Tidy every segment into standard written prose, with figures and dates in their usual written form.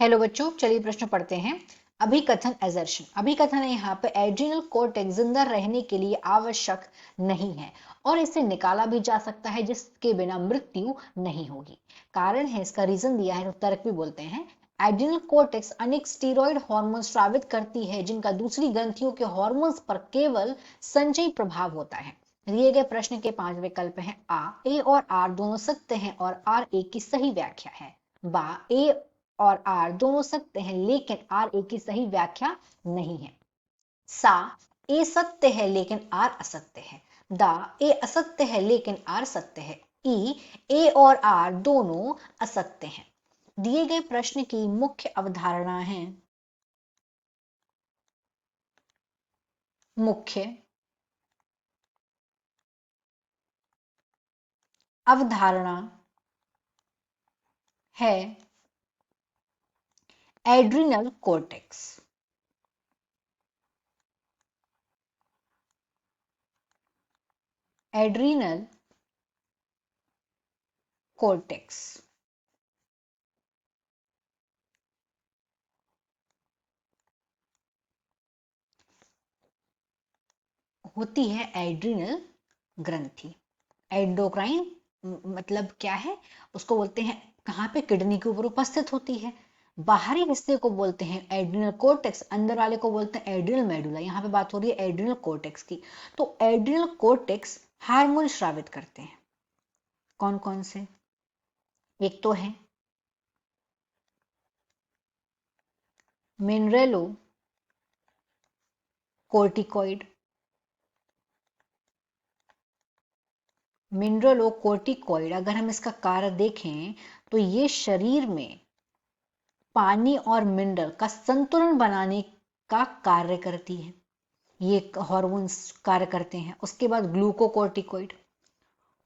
Hello बच्चों, चलिए प्रश्न पढ़ते हैं। अभिकथन एजर्शन। अभिकथन है यहाँ पे एड्रिनल कोर्टेक्स जिंदा रहने के लिए आवश्यक नहीं है और इसे निकाला भी जा सकता है जिसके बिना मृत्यु नहीं होगी। कारण है, इसका रीजन दिया है, तो तर्क भी बोलते हैं। एड्रिनल कोर्टेक्स अनेक स्टीरॉयड हार्मोन स्रावित करती है जिनका दूसरी ग्रंथियों के हार्मोन्स पर केवल संचयी प्रभाव होता है। दिए गए प्रश्न के 5 विकल्प हैं। ए और आर दोनों सत्य हैं और आर ए की सही व्याख्या है। बा, ए और आर दोनों सत्य हैं लेकिन आर ए की सही व्याख्या नहीं है। सा, ए सत्य है लेकिन आर असत्य है। दा, ए असत्य है लेकिन आर सत्य है। ई, ए और आर दोनों असत्य हैं। दिए गए प्रश्न की मुख्य अवधारणा है। मुख्य अवधारणा है एड्रिनल कोर्टेक्स। एड्रिनल कोर्टेक्स होती है एड्रिनल ग्रंथि। एंडोक्राइन मतलब क्या है, उसको बोलते हैं कहाँ पे, किडनी के ऊपर उपस्थित होती है। बाहरी हिस्से को बोलते हैं एड्रिनल कोर्टेक्स, अंदर वाले को बोलते हैं एड्रिनल मेडुला। यहाँ पे बात हो रही है एड्रिनल कोर्टेक्स की। तो एड्रिनल कोर्टेक्स हार्मोन स्रावित करते हैं। कौन कौन से? एक तो है मिनरेलो कोर्टिकोइड। मिनरलोकोर्टिकोइड, अगर हम इसका कार्य देखें तो ये शरीर में पानी और मिनरल का संतुलन बनाने का कार्य करती है। ये हार्मोन्स कार्य करते हैं। उसके बाद ग्लूकोकोर्टिकोइड।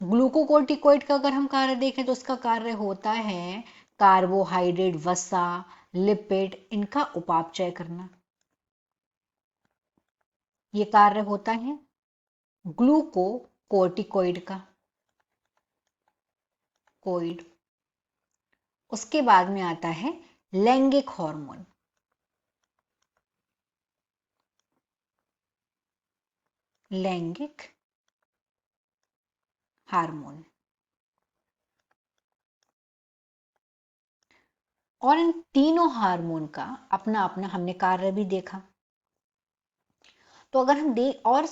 ग्लूकोकोर्टिकोइड का अगर हम कार्य देखें तो उसका कार्य होता है कार्बोहाइड्रेट, वसा, लिपिड इनका उपापचय करना। ये कार्य होता है ग्लूकोकोर्टिकोइड का। कोइड। उसके बाद में आता है लैंगिक हार्मोन। लैंगिक हार्मोन। और इन तीनों हार्मोन का अपना अपना हमने कार्य भी देखा। तो अगर हम देख और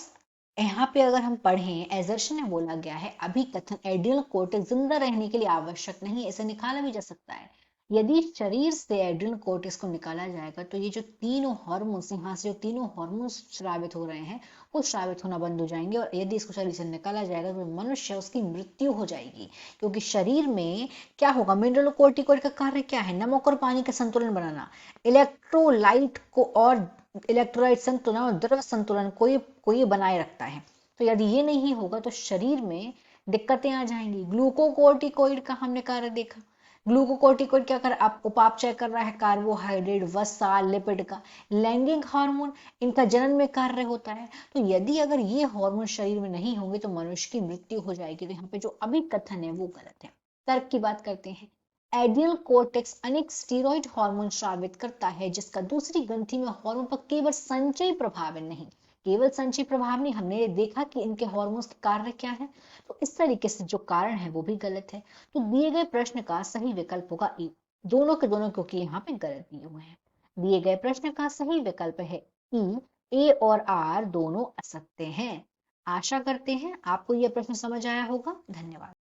यहाँ पे अगर हम पढ़ें, एजर्शन में बोला गया है अभिकथन एड्रिनल कोर्टेक्स जिंदा रहने के लिए आवश्यक नहीं, इसे निकाला भी जा सकता है। यदि शरीर से एड्रिनल कोर्टेक्स को निकाला जाएगा तो ये जो तीनों हार्मोन्स, यहाँ से जो तीनों हार्मोन्स स्रावित हो रहे हैं वो स्रावित होना बंद हो जाएंगे और यदि इसको शरीर से निकाला जाएगा तो मनुष्य, उसकी मृत्यु हो जाएगी। क्योंकि शरीर में क्या होगा, मिनरल कोर्टिकोइड का कार्य क्या है, नमक और पानी का संतुलन बनाना, इलेक्ट्रोलाइट को और इलेक्ट्रोलाइट संतुलन और द्रव संतुलन को ये बनाए रखता है। तो यदि ये नहीं होगा तो शरीर में दिक्कतें आ जाएंगी। ग्लूकोकोर्टिकोइड का हमने कार्य देखा। ग्लूकोकोर्टिकोइड क्या कर, आप उपापचय कर रहा है कार्बोहाइड्रेट, वसा, लिपिड का। लैंगिक हार्मोन, इनका जनन में कार्य होता है। तो यदि अगर ये हार्मोन शरीर में नहीं होंगे तो मनुष्य की मृत्यु हो जाएगी। तो यहाँ पे जो अभिकथन है वो गलत है। तर्क की बात करते हैं। एड्रिनल कोर्टेक्स अनेक स्टीरॉयड हार्मोन स्रावित करता है जिसका दूसरी ग्रंथि में हार्मोन पर केवल संचयी प्रभाव नहीं, केवल संचयी प्रभाव नहीं, हमने देखा कि इनके हार्मोन्स का कार्य क्या है। तो इस तरीके से जो कारण है वो भी गलत है। तो दिए गए प्रश्न का सही विकल्प होगा ए। दोनों के दोनों क्योंकि यहाँ पे गलत दिए हुए हैं। दिए गए प्रश्न का सही विकल्प है ई, ए और आर दोनों असत्य हैं। आशा करते हैं आपको यह प्रश्न समझ आया होगा। धन्यवाद।